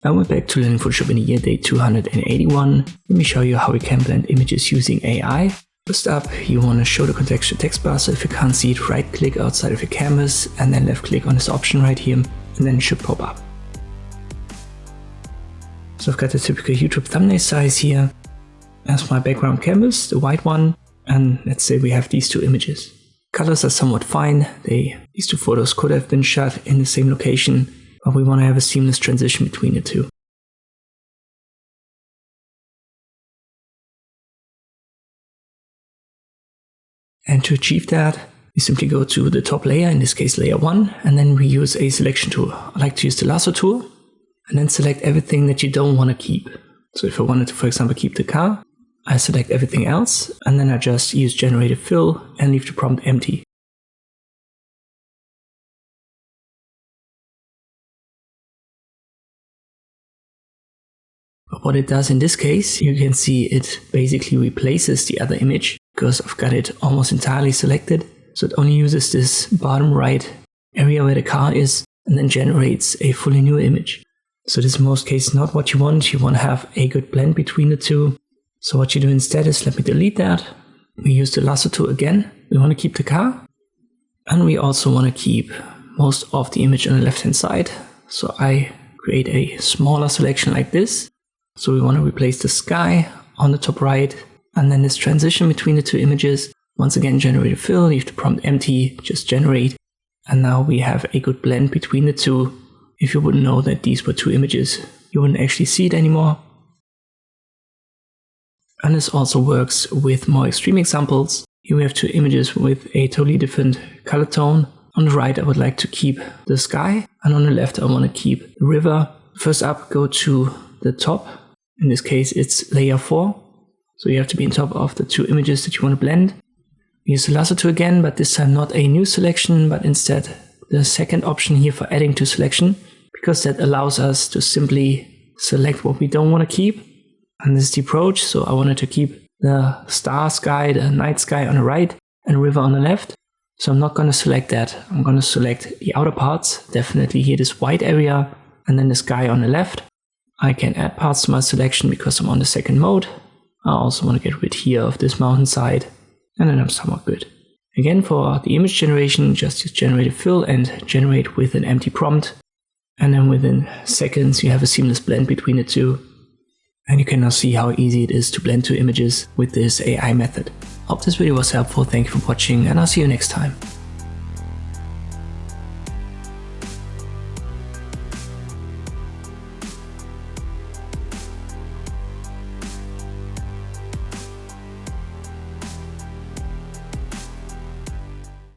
Now we're back to learning Photoshop in the year day 281. Let me show you how we can blend images using AI. First up, you want to show the contextual text bar, so if you can't see it, right click outside of your canvas and then left click on this option right here, and then it should pop up. So I've got the typical YouTube thumbnail size here as my background canvas, the white one, and let's say we have these two images. Colors are somewhat fine. These two photos could have been shot in the same location, but we want to have a seamless transition between the two. And to achieve that, we simply go to the top layer, in this case layer 1, and then we use a selection tool. I like to use the lasso tool, and then select everything that you don't want to keep. So if I wanted to, for example, keep the car, I select everything else, and then I just use generative fill and leave the prompt empty. But what it does in this case, you can see it basically replaces the other image because I've got it almost entirely selected. So it only uses this bottom right area where the car is and then generates a fully new image. So this is in most cases not what you want. You want to have a good blend between the two. So what you do instead is, let me delete that. We use the lasso tool again. We want to keep the car. And we also want to keep most of the image on the left hand side. So I create a smaller selection like this. So we want to replace the sky on the top right. And then this transition between the two images. Once again, generative fill, leave the prompt empty, just generate. And now we have a good blend between the two. If you wouldn't know that these were two images, you wouldn't actually see it anymore. And this also works with more extreme examples. Here we have two images with a totally different color tone. On the right, I would like to keep the sky, and on the left, I want to keep the river. First up, go to the top. In this case, it's layer 4. So you have to be on top of the two images that you want to blend. Use the lasso tool again, but this time not a new selection, but instead the second option here for adding to selection, because that allows us to simply select what we don't want to keep. And this is the approach. So I wanted to keep the star sky, the night sky on the right and river on the left. So I'm not going to select that. I'm going to select the outer parts, definitely here this white area, and then the sky on the left. I can add parts to my selection because I'm on the second mode. I also want to get rid here of this mountainside, and then I'm somewhat good. Again, for the image generation, just use generative fill and generate with an empty prompt. And then within seconds, you have a seamless blend between the two. And you can now see how easy it is to blend two images with this AI method. Hope this video was helpful, thank you for watching, and I'll see you next time.